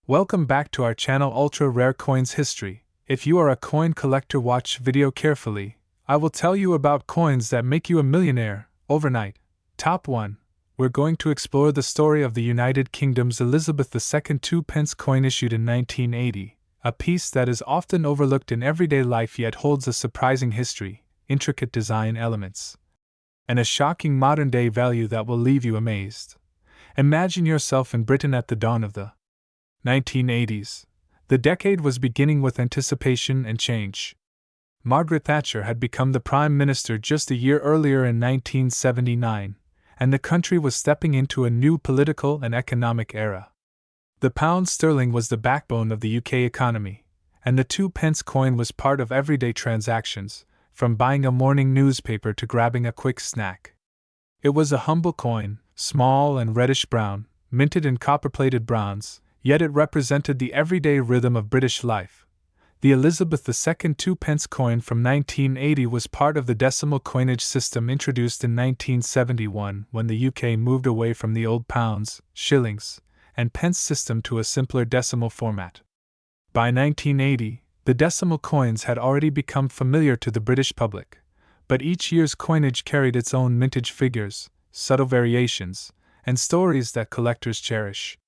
Welcome back to our channel Ultra Rare Coins History. If you are a coin collector, watch video carefully. I will tell you about coins that make you a millionaire overnight. Top 1. We're going to explore the story of the United Kingdom's Elizabeth II 2-pence coin issued in 1980, a piece that is often overlooked in everyday life yet holds a surprising history, intricate design elements, and a shocking modern-day value that will leave you amazed. Imagine yourself in Britain at the dawn of the 1980s. The decade was beginning with anticipation and change. Margaret Thatcher had become the Prime Minister just a year earlier in 1979, and the country was stepping into a new political and economic era. The pound sterling was the backbone of the UK economy, and the 2-pence coin was part of everyday transactions, from buying a morning newspaper to grabbing a quick snack. It was a humble coin, small and reddish-brown, minted in copper-plated bronze, yet it represented the everyday rhythm of British life. The Elizabeth II 2-pence coin from 1980 was part of the decimal coinage system introduced in 1971 when the UK moved away from the old pounds, shillings, and pence system to a simpler decimal format. By 1980, the decimal coins had already become familiar to the British public, but each year's coinage carried its own mintage figures, subtle variations, and stories that collectors cherish.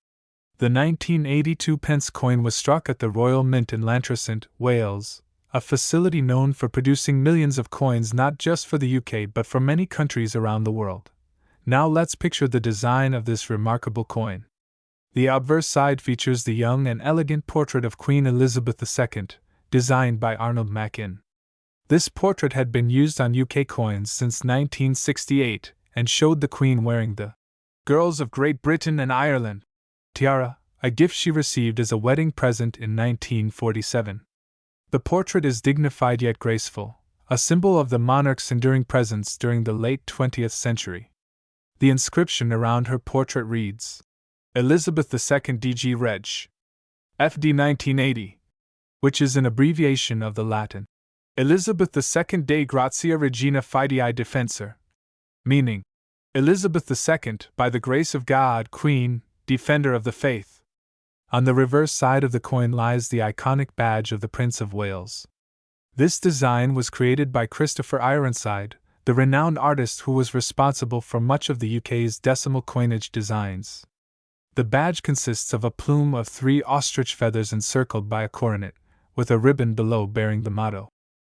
The 1980 2-pence coin was struck at the Royal Mint in Llantrisant, Wales, a facility known for producing millions of coins not just for the UK but for many countries around the world. Now let's picture the design of this remarkable coin. The obverse side features the young and elegant portrait of Queen Elizabeth II, designed by Arnold Machin. This portrait had been used on UK coins since 1968 and showed the Queen wearing the Girls of Great Britain and Ireland tiara, a gift she received as a wedding present in 1947. The portrait is dignified yet graceful, a symbol of the monarch's enduring presence during the late 20th century. The inscription around her portrait reads, Elizabeth II DG Reg. FD 1980, which is an abbreviation of the Latin Elizabeth II Dei Grazia Regina Fidei Defensor, meaning Elizabeth II, by the grace of God, Queen, Defender of the Faith. On the reverse side of the coin lies the iconic badge of the Prince of Wales. This design was created by Christopher Ironside, the renowned artist who was responsible for much of the UK's decimal coinage designs. The badge consists of a plume of 3 ostrich feathers encircled by a coronet, with a ribbon below bearing the motto,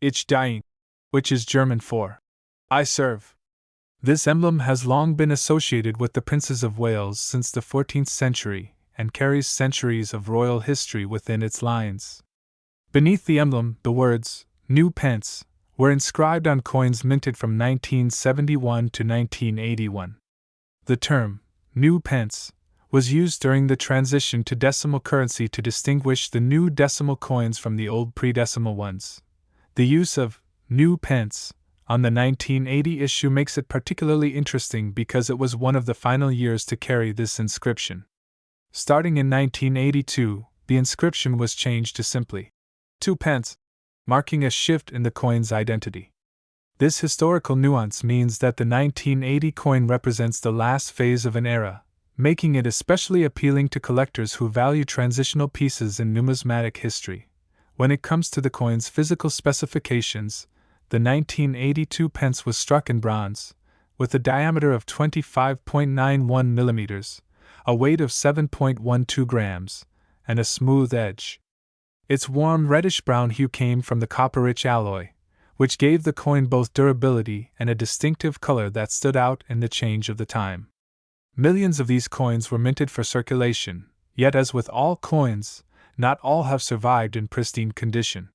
Ich diene, which is German for I serve. This emblem has long been associated with the Princes of Wales since the 14th century and carries centuries of royal history within its lines. Beneath the emblem, the words, New Pence, were inscribed on coins minted from 1971 to 1981. The term, New Pence, was used during the transition to decimal currency to distinguish the new decimal coins from the old pre-decimal ones. The use of New Pence on the 1980 issue makes it particularly interesting because it was one of the final years to carry this inscription. Starting in 1982, the inscription was changed to simply 2 pence, marking a shift in the coin's identity. This historical nuance means that the 1980 coin represents the last phase of an era, making it especially appealing to collectors who value transitional pieces in numismatic history. When it comes to the coin's physical specifications, the 1982 pence was struck in bronze, with a diameter of 25.91 millimeters, a weight of 7.12 grams, and a smooth edge. Its warm reddish-brown hue came from the copper-rich alloy, which gave the coin both durability and a distinctive color that stood out in the change of the time. Millions of these coins were minted for circulation, yet as with all coins, not all have survived in pristine condition.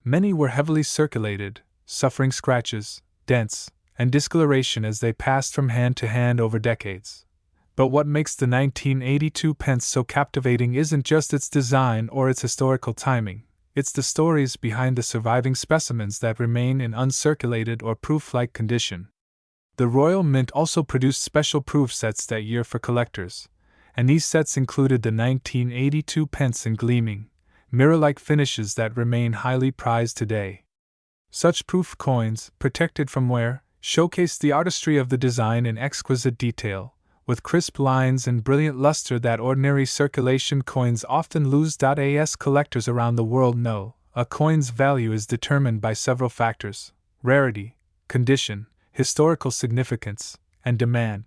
Many were heavily circulated, suffering scratches, dents, and discoloration as they passed from hand to hand over decades. But what makes the 1982 pence so captivating isn't just its design or its historical timing, it's the stories behind the surviving specimens that remain in uncirculated or proof-like condition. The Royal Mint also produced special proof sets that year for collectors, and these sets included the 1982 pence in gleaming, mirror-like finishes that remain highly prized today. Such proof coins, protected from wear, showcased the artistry of the design in exquisite detail, with crisp lines and brilliant luster that ordinary circulation coins often lose. As collectors around the world know, a coin's value is determined by several factors: rarity, condition, historical significance, and demand.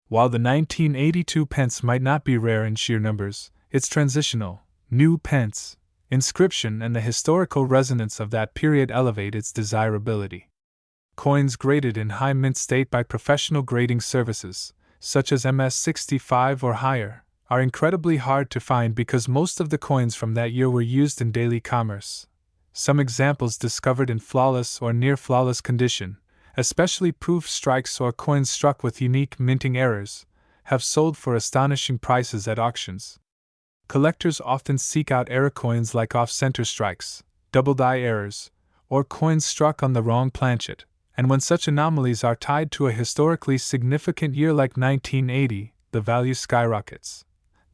While the 1982 pence might not be rare in sheer numbers, its transitional, new pence inscription and the historical resonance of that period elevate its desirability. Coins graded in high mint state by professional grading services, such as MS-65 or higher, are incredibly hard to find because most of the coins from that year were used in daily commerce. Some examples discovered in flawless or near flawless condition, especially proof strikes or coins struck with unique minting errors, have sold for astonishing prices at auctions. Collectors often seek out error coins like off-center strikes, double-die errors, or coins struck on the wrong planchet, and when such anomalies are tied to a historically significant year like 1980, the value skyrockets.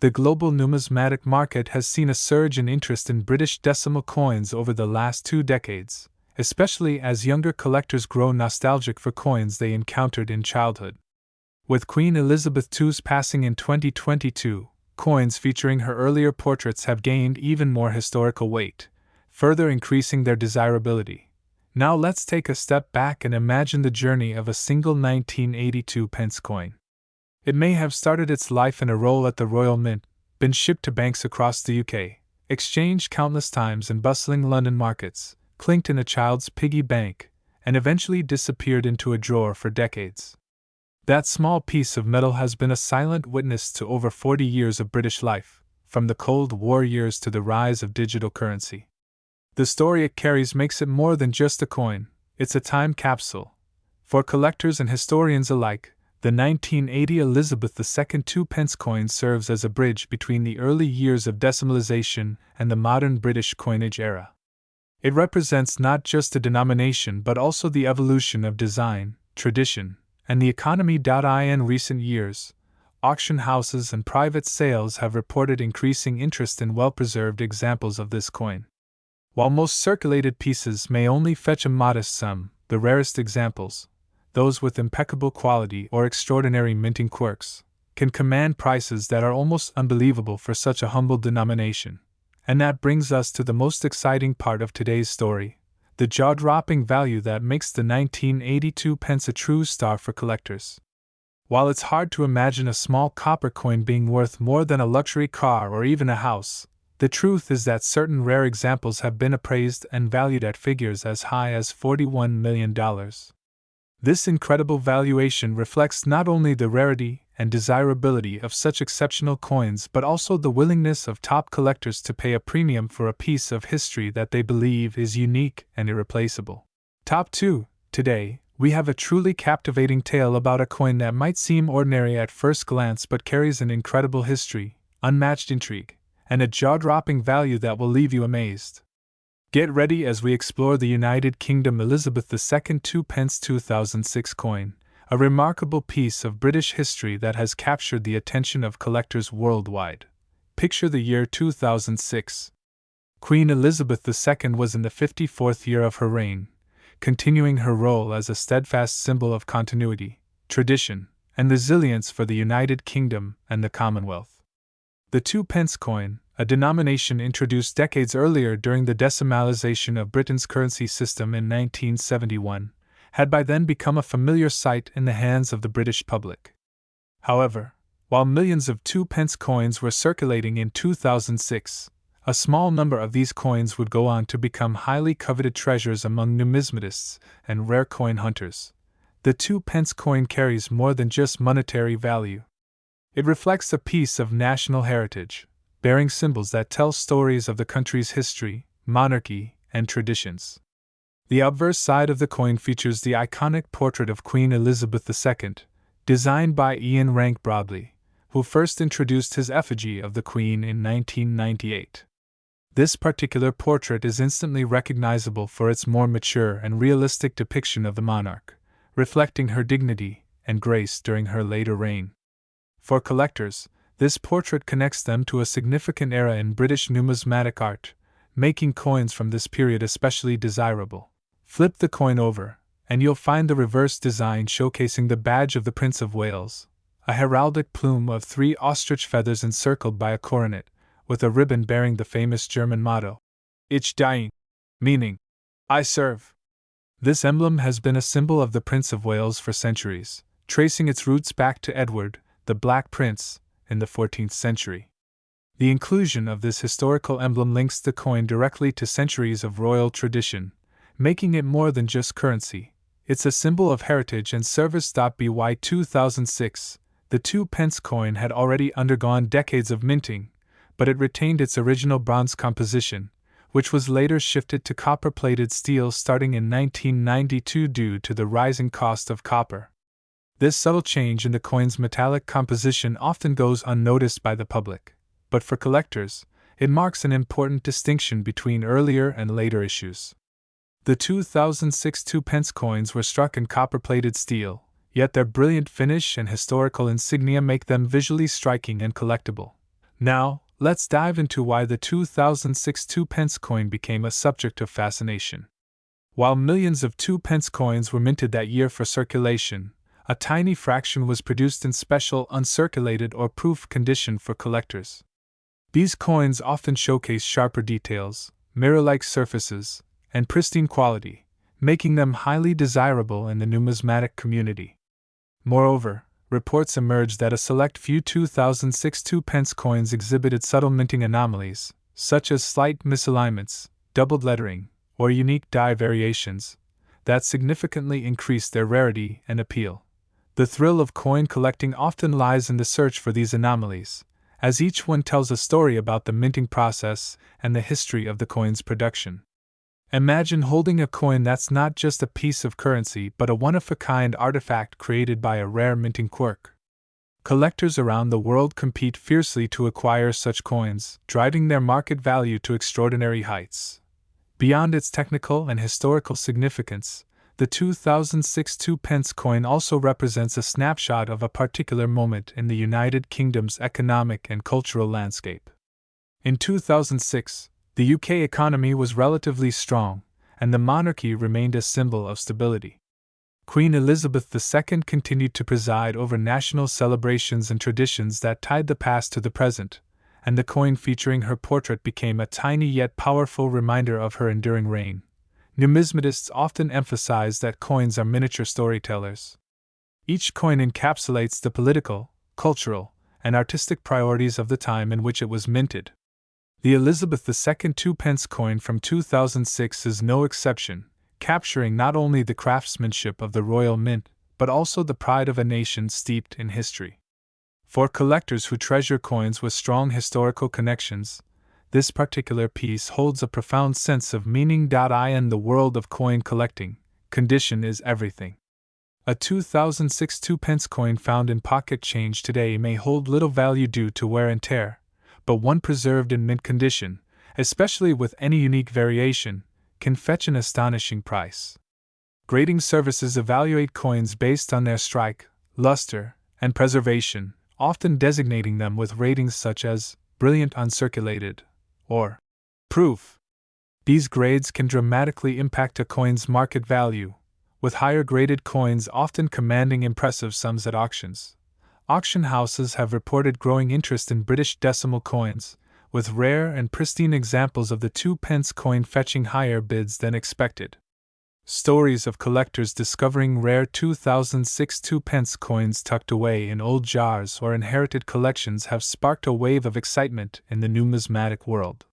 The global numismatic market has seen a surge in interest in British decimal coins over the last 2 decades, especially as younger collectors grow nostalgic for coins they encountered in childhood. With Queen Elizabeth II's passing in 2022, coins featuring her earlier portraits have gained even more historical weight, further increasing their desirability. Now let's take a step back and imagine the journey of a single 1982 pence coin. It may have started its life in a roll at the Royal Mint, been shipped to banks across the UK, exchanged countless times in bustling London markets, clinked in a child's piggy bank, and eventually disappeared into a drawer for decades. That small piece of metal has been a silent witness to over 40 years of British life, from the Cold War years to the rise of digital currency. The story it carries makes it more than just a coin, it's a time capsule. For collectors and historians alike, the 1980 Elizabeth II 2-pence coin serves as a bridge between the early years of decimalization and the modern British coinage era. It represents not just a denomination but also the evolution of design, tradition, and the economy. In recent years, auction houses and private sales have reported increasing interest in well-preserved examples of this coin. While most circulated pieces may only fetch a modest sum, the rarest examples, those with impeccable quality or extraordinary minting quirks, can command prices that are almost unbelievable for such a humble denomination. And that brings us to the most exciting part of today's story: the jaw-dropping value that makes the 1982 pence a true star for collectors. While it's hard to imagine a small copper coin being worth more than a luxury car or even a house, the truth is that certain rare examples have been appraised and valued at figures as high as $41 million. This incredible valuation reflects not only the rarity and desirability of such exceptional coins but also the willingness of top collectors to pay a premium for a piece of history that they believe is unique and irreplaceable. Top 2. Today, we have a truly captivating tale about a coin that might seem ordinary at first glance but carries an incredible history, unmatched intrigue, and a jaw-dropping value that will leave you amazed. Get ready as we explore the United Kingdom Elizabeth II 2-pence 2006 coin, a remarkable piece of British history that has captured the attention of collectors worldwide. Picture the year 2006. Queen Elizabeth II was in the 54th year of her reign, continuing her role as a steadfast symbol of continuity, tradition, and resilience for the United Kingdom and the Commonwealth. The 2-pence coin, a denomination introduced decades earlier during the decimalization of Britain's currency system in 1971, had by then become a familiar sight in the hands of the British public. However, while millions of 2-pence coins were circulating in 2006, a small number of these coins would go on to become highly coveted treasures among numismatists and rare coin hunters. The 2-pence coin carries more than just monetary value. It reflects a piece of national heritage, bearing symbols that tell stories of the country's history, monarchy, and traditions. The obverse side of the coin features the iconic portrait of Queen Elizabeth II, designed by Ian Rank Broadley, who first introduced his effigy of the Queen in 1998. This particular portrait is instantly recognizable for its more mature and realistic depiction of the monarch, reflecting her dignity and grace during her later reign. For collectors, this portrait connects them to a significant era in British numismatic art, making coins from this period especially desirable. Flip the coin over, and you'll find the reverse design showcasing the badge of the Prince of Wales, a heraldic plume of 3 ostrich feathers encircled by a coronet, with a ribbon bearing the famous German motto, Ich diene, meaning, I serve. This emblem has been a symbol of the Prince of Wales for centuries, tracing its roots back to Edward, the Black Prince, in the 14th century. The inclusion of this historical emblem links the coin directly to centuries of royal tradition, making it more than just currency. It's a symbol of heritage and service. By 2006, the 2p coin had already undergone decades of minting, but it retained its original bronze composition, which was later shifted to copper-plated steel starting in 1992 due to the rising cost of copper. This subtle change in the coin's metallic composition often goes unnoticed by the public, but for collectors, it marks an important distinction between earlier and later issues. The 2006 2p coins were struck in copper-plated steel, yet their brilliant finish and historical insignia make them visually striking and collectible. Now, let's dive into why the 2006 2p coin became a subject of fascination. While millions of 2p coins were minted that year for circulation, a tiny fraction was produced in special uncirculated or proof condition for collectors. These coins often showcase sharper details, mirror-like surfaces, and pristine quality, making them highly desirable in the numismatic community. Moreover, reports emerged that a select few 2006 2p coins exhibited subtle minting anomalies, such as slight misalignments, doubled lettering, or unique die variations, that significantly increased their rarity and appeal. The thrill of coin collecting often lies in the search for these anomalies, as each one tells a story about the minting process and the history of the coin's production. Imagine holding a coin that's not just a piece of currency but a one-of-a-kind artifact created by a rare minting quirk. Collectors around the world compete fiercely to acquire such coins, driving their market value to extraordinary heights. Beyond its technical and historical significance, the 2006 2p coin also represents a snapshot of a particular moment in the United Kingdom's economic and cultural landscape. In 2006, the UK economy was relatively strong, and the monarchy remained a symbol of stability. Queen Elizabeth II continued to preside over national celebrations and traditions that tied the past to the present, and the coin featuring her portrait became a tiny yet powerful reminder of her enduring reign. Numismatists often emphasize that coins are miniature storytellers. Each coin encapsulates the political, cultural, and artistic priorities of the time in which it was minted. The Elizabeth II 2p coin from 2006 is no exception, capturing not only the craftsmanship of the royal mint, but also the pride of a nation steeped in history. For collectors who treasure coins with strong historical connections, this particular piece holds a profound sense of meaning. In the world of coin collecting, condition is everything. A 2006 2p coin found in pocket change today may hold little value due to wear and tear, but one preserved in mint condition, especially with any unique variation, can fetch an astonishing price. Grading services evaluate coins based on their strike, luster, and preservation, often designating them with ratings such as brilliant uncirculated or proof. These grades can dramatically impact a coin's market value, with higher graded coins often commanding impressive sums at auctions. Auction houses have reported growing interest in British decimal coins, with rare and pristine examples of the 2p coin fetching higher bids than expected. Stories of collectors discovering rare 2006 2p coins tucked away in old jars or inherited collections have sparked a wave of excitement in the numismatic world.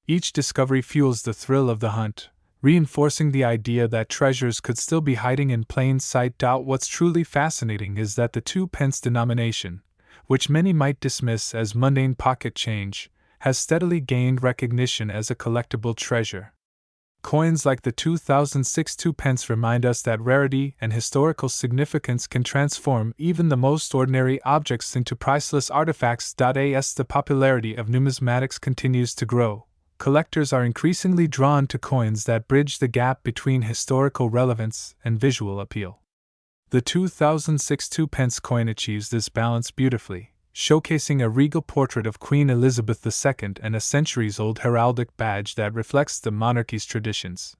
Each discovery fuels the thrill of the hunt, reinforcing the idea that treasures could still be hiding in plain sight. What's truly fascinating is that the 2p denomination, which many might dismiss as mundane pocket change, has steadily gained recognition as a collectible treasure. Coins like the 2006 2p remind us that rarity and historical significance can transform even the most ordinary objects into priceless artifacts. As the popularity of numismatics continues to grow, collectors are increasingly drawn to coins that bridge the gap between historical relevance and visual appeal. The 2006 2p coin achieves this balance beautifully, showcasing a regal portrait of Queen Elizabeth II and a centuries-old heraldic badge that reflects the monarchy's traditions.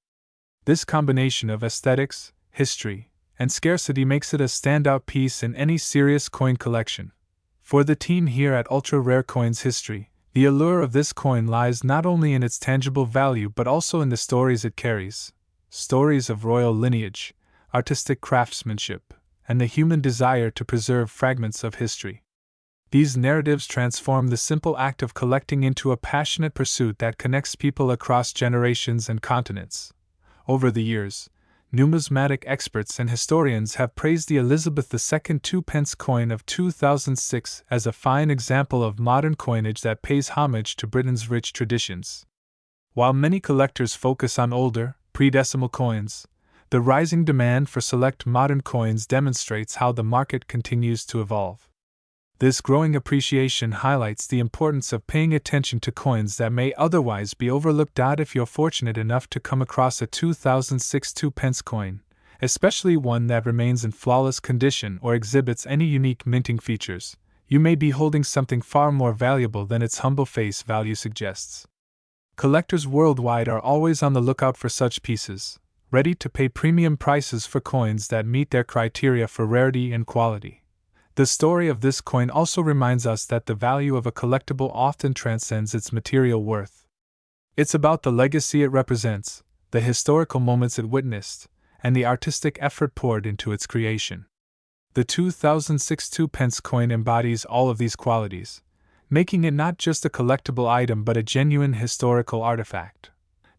This combination of aesthetics, history, and scarcity makes it a standout piece in any serious coin collection. For the team here at Ultra Rare Coins History, the allure of this coin lies not only in its tangible value but also in the stories it carries. Stories of royal lineage, artistic craftsmanship, and the human desire to preserve fragments of history. These narratives transform the simple act of collecting into a passionate pursuit that connects people across generations and continents. Over the years, numismatic experts and historians have praised the Elizabeth II 2-pence coin of 2006 as a fine example of modern coinage that pays homage to Britain's rich traditions. While many collectors focus on older, pre-decimal coins, the rising demand for select modern coins demonstrates how the market continues to evolve. This growing appreciation highlights the importance of paying attention to coins that may otherwise be overlooked. If you're fortunate enough to come across a 2006 2-pence coin, especially one that remains in flawless condition or exhibits any unique minting features, you may be holding something far more valuable than its humble face value suggests. Collectors worldwide are always on the lookout for such pieces, ready to pay premium prices for coins that meet their criteria for rarity and quality. The story of this coin also reminds us that the value of a collectible often transcends its material worth. It's about the legacy it represents, the historical moments it witnessed, and the artistic effort poured into its creation. The 2006 2-pence coin embodies all of these qualities, making it not just a collectible item but a genuine historical artifact.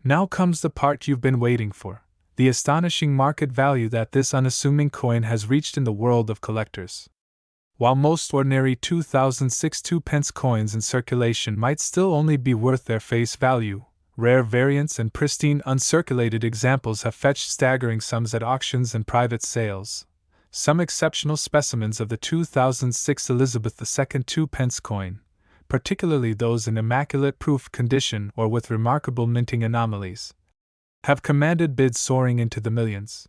Now comes the part you've been waiting for, the astonishing market value that this unassuming coin has reached in the world of collectors. While most ordinary 2006 2-pence coins in circulation might still only be worth their face value, rare variants and pristine uncirculated examples have fetched staggering sums at auctions and private sales. Some exceptional specimens of the 2006 Elizabeth II 2-pence coin, particularly those in immaculate proof condition or with remarkable minting anomalies, have commanded bids soaring into the millions.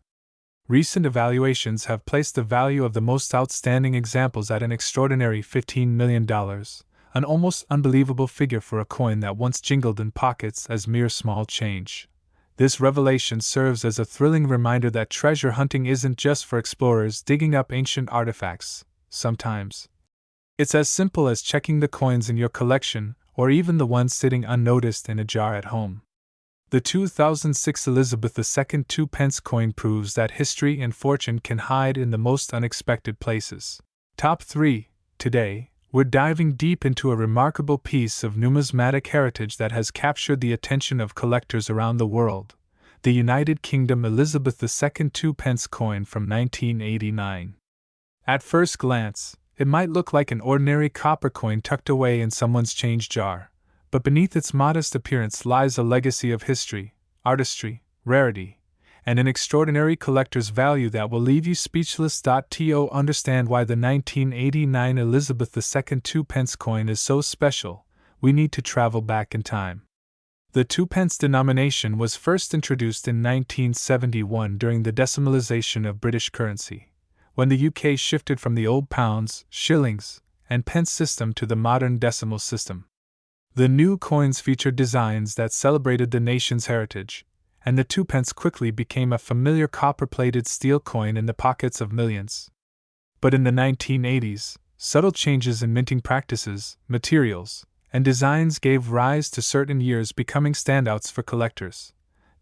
Recent evaluations have placed the value of the most outstanding examples at an extraordinary $15 million, an almost unbelievable figure for a coin that once jingled in pockets as mere small change. This revelation serves as a thrilling reminder that treasure hunting isn't just for explorers digging up ancient artifacts. Sometimes it's as simple as checking the coins in your collection, or even the ones sitting unnoticed in a jar at home. The 2006 Elizabeth II 2-pence coin proves that history and fortune can hide in the most unexpected places. Top 3. Today, we're diving deep into a remarkable piece of numismatic heritage that has captured the attention of collectors around the world: the United Kingdom Elizabeth II 2-pence coin from 1989. At first glance, it might look like an ordinary copper coin tucked away in someone's change jar, but beneath its modest appearance lies a legacy of history, artistry, rarity, and an extraordinary collector's value that will leave you speechless. To understand why the 1989 Elizabeth II 2-pence coin is so special, we need to travel back in time. The 2-pence denomination was first introduced in 1971 during the decimalisation of British currency, when the UK shifted from the old pounds, shillings, and pence system to the modern decimal system. The new coins featured designs that celebrated the nation's heritage, and the 2-pence quickly became a familiar copper-plated steel coin in the pockets of millions. But in the 1980s, subtle changes in minting practices, materials, and designs gave rise to certain years becoming standouts for collectors.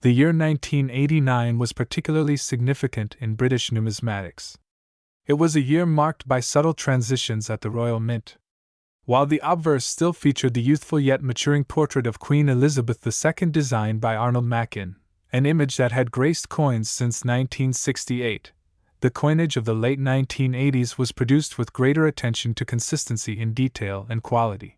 The year 1989 was particularly significant in British numismatics. It was a year marked by subtle transitions at the Royal Mint. While the obverse still featured the youthful yet maturing portrait of Queen Elizabeth II designed by Arnold Machin, an image that had graced coins since 1968, the coinage of the late 1980s was produced with greater attention to consistency in detail and quality.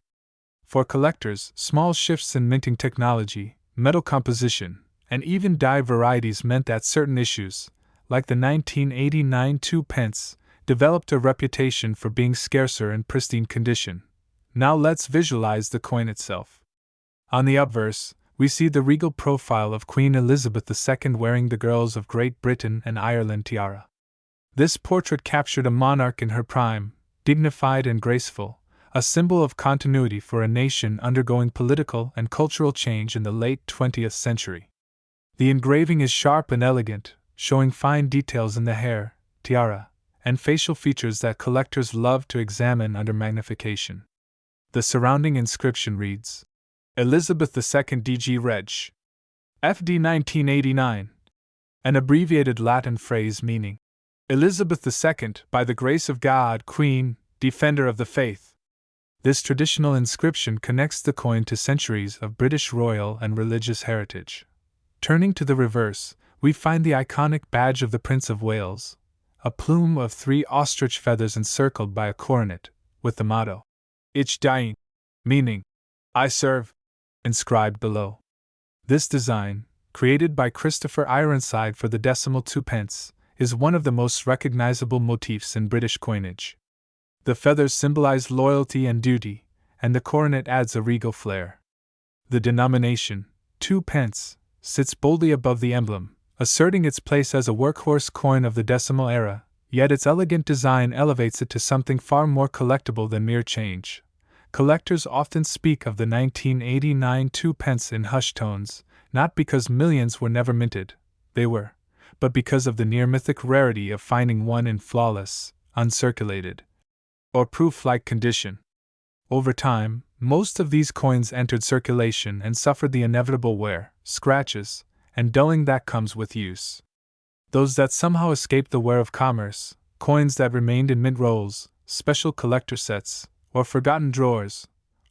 For collectors, small shifts in minting technology, metal composition, and even die varieties meant that certain issues, like the 1989 2-pence, developed a reputation for being scarcer in pristine condition. Now let's visualize the coin itself. On the obverse, we see the regal profile of Queen Elizabeth II wearing the Girls of Great Britain and Ireland tiara. This portrait captured a monarch in her prime, dignified and graceful, a symbol of continuity for a nation undergoing political and cultural change in the late 20th century. The engraving is sharp and elegant, showing fine details in the hair, tiara, and facial features that collectors love to examine under magnification. The surrounding inscription reads, Elizabeth II DG Reg. FD 1989, an abbreviated Latin phrase meaning, Elizabeth II, by the grace of God, Queen, Defender of the Faith. This traditional inscription connects the coin to centuries of British royal and religious heritage. Turning to the reverse, we find the iconic badge of the Prince of Wales, a plume of 3 ostrich feathers encircled by a coronet, with the motto, Ich diene, meaning, I serve, inscribed below. This design, created by Christopher Ironside for the decimal 2 pence, is one of the most recognizable motifs in British coinage. The feathers symbolize loyalty and duty, and the coronet adds a regal flair. The denomination, 2 pence, sits boldly above the emblem, asserting its place as a workhorse coin of the decimal era, yet its elegant design elevates it to something far more collectible than mere change. Collectors often speak of the 1989 2 pence in hushed tones, not because millions were never minted, they were, but because of the near-mythic rarity of finding one in flawless, uncirculated, or proof-like condition. Over time, most of these coins entered circulation and suffered the inevitable wear, scratches, and dulling that comes with use. Those that somehow escaped the wear of commerce, coins that remained in mint rolls, special collector sets, or forgotten drawers,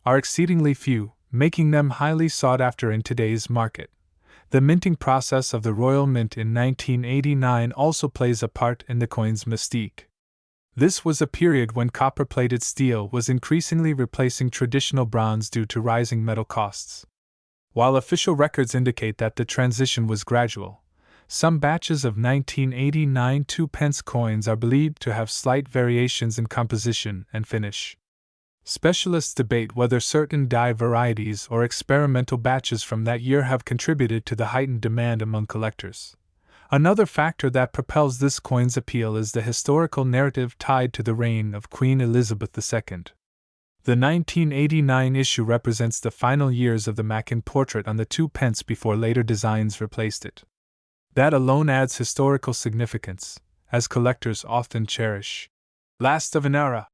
are exceedingly few, making them highly sought after in today's market. The minting process of the Royal Mint in 1989 also plays a part in the coin's mystique. This was a period when copper-plated steel was increasingly replacing traditional bronze due to rising metal costs. While official records indicate that the transition was gradual, some batches of 1989 2 pence coins are believed to have slight variations in composition and finish. Specialists debate whether certain die varieties or experimental batches from that year have contributed to the heightened demand among collectors. Another factor that propels this coin's appeal is the historical narrative tied to the reign of Queen Elizabeth II. The 1989 issue represents the final years of the Machin portrait on the 2 pence before later designs replaced it. That alone adds historical significance, as collectors often cherish last of an era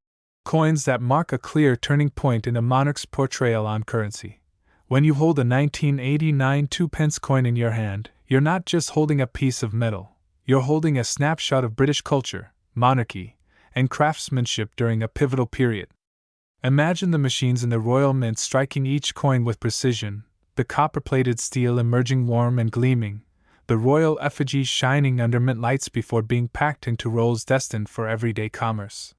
coins that mark a clear turning point in a monarch's portrayal on currency. When you hold a 1989 2 pence coin in your hand, you're not just holding a piece of metal, you're holding a snapshot of British culture, monarchy, and craftsmanship during a pivotal period. Imagine the machines in the Royal Mint striking each coin with precision, the copper-plated steel emerging warm and gleaming, the royal effigy shining under mint lights before being packed into rolls destined for everyday commerce.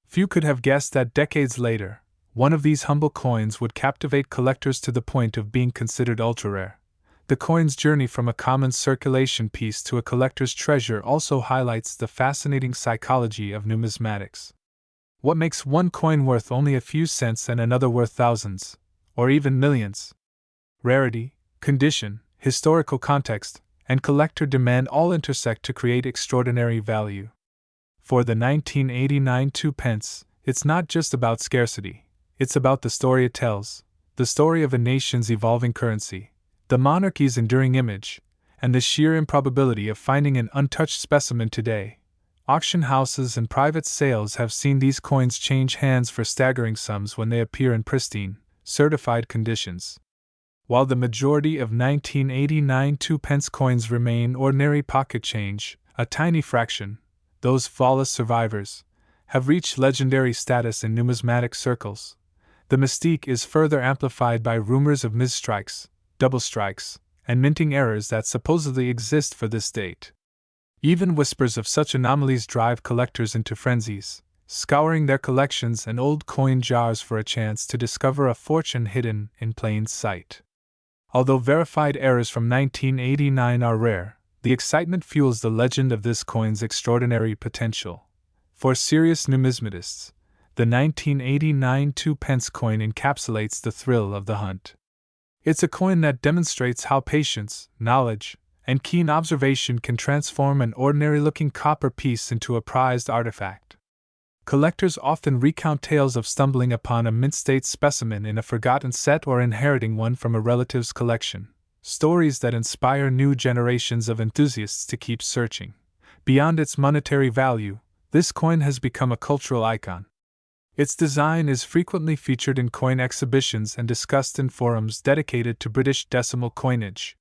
Few could have guessed that decades later, one of these humble coins would captivate collectors to the point of being considered ultra-rare. The coin's journey from a common circulation piece to a collector's treasure also highlights the fascinating psychology of numismatics. What makes one coin worth only a few cents and another worth thousands, or even millions? Rarity, condition, historical context, and collector demand all intersect to create extraordinary value. For the 1989 2 pence, it's not just about scarcity, it's about the story it tells, the story of a nation's evolving currency, the monarchy's enduring image, and the sheer improbability of finding an untouched specimen today. Auction houses and private sales have seen these coins change hands for staggering sums when they appear in pristine, certified conditions. While the majority of 1989 2 pence coins remain ordinary pocket change, a tiny fraction, those flawless survivors, have reached legendary status in numismatic circles. The mystique is further amplified by rumors of misstrikes, double strikes, and minting errors that supposedly exist for this date. Even whispers of such anomalies drive collectors into frenzies, scouring their collections and old coin jars for a chance to discover a fortune hidden in plain sight. Although verified errors from 1989 are rare, the excitement fuels the legend of this coin's extraordinary potential. For serious numismatists, the 1989 2 pence coin encapsulates the thrill of the hunt. It's a coin that demonstrates how patience, knowledge, and keen observation can transform an ordinary-looking copper piece into a prized artifact. Collectors often recount tales of stumbling upon a mint-state specimen in a forgotten set or inheriting one from a relative's collection, stories that inspire new generations of enthusiasts to keep searching. Beyond its monetary value, this coin has become a cultural icon. Its design is frequently featured in coin exhibitions and discussed in forums dedicated to British decimal coinage.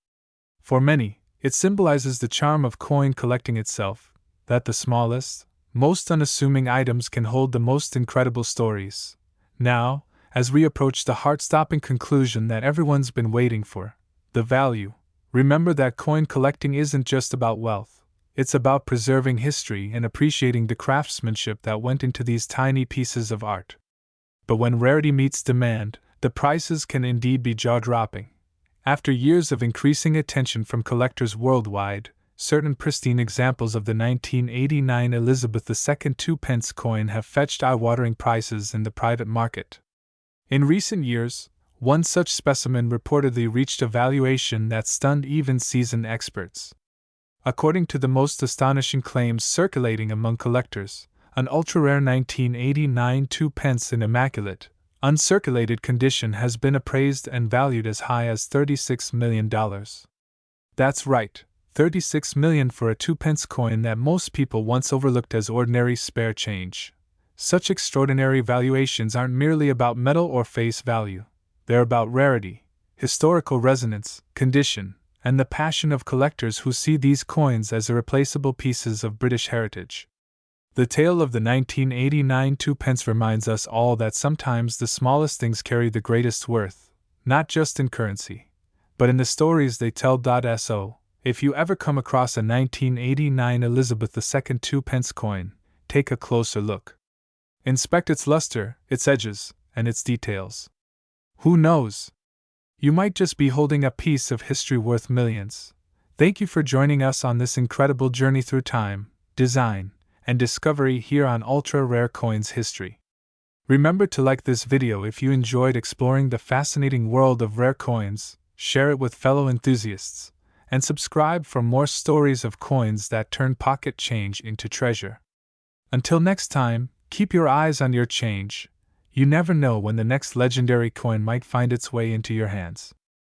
For many, it symbolizes the charm of coin collecting itself, that the smallest, most unassuming items can hold the most incredible stories. Now, as we approach the heart-stopping conclusion that everyone's been waiting for, the value, remember that coin collecting isn't just about wealth. It's about preserving history and appreciating the craftsmanship that went into these tiny pieces of art. But when rarity meets demand, the prices can indeed be jaw-dropping. After years of increasing attention from collectors worldwide, certain pristine examples of the 1989 Elizabeth II 2-pence coin have fetched eye-watering prices in the private market. In recent years, one such specimen reportedly reached a valuation that stunned even seasoned experts. According to the most astonishing claims circulating among collectors, an ultra-rare 1989 2-pence in immaculate, uncirculated condition has been appraised and valued as high as $36 million. That's right, $36 million for a 2-pence coin that most people once overlooked as ordinary spare change. Such extraordinary valuations aren't merely about metal or face value. They're about rarity, historical resonance, condition, and the passion of collectors who see these coins as irreplaceable pieces of British heritage. The tale of the 1989 2-pence reminds us all that sometimes the smallest things carry the greatest worth, not just in currency, but in the stories they tell. So, if you ever come across a 1989 Elizabeth II 2-pence coin, take a closer look. Inspect its luster, its edges, and its details. Who knows? You might just be holding a piece of history worth millions. Thank you for joining us on this incredible journey through time, design, and discovery here on Ultra Rare Coins History. Remember to like this video if you enjoyed exploring the fascinating world of rare coins, share it with fellow enthusiasts, and subscribe for more stories of coins that turn pocket change into treasure. Until next time, keep your eyes on your change. You never know when the next legendary coin might find its way into your hands.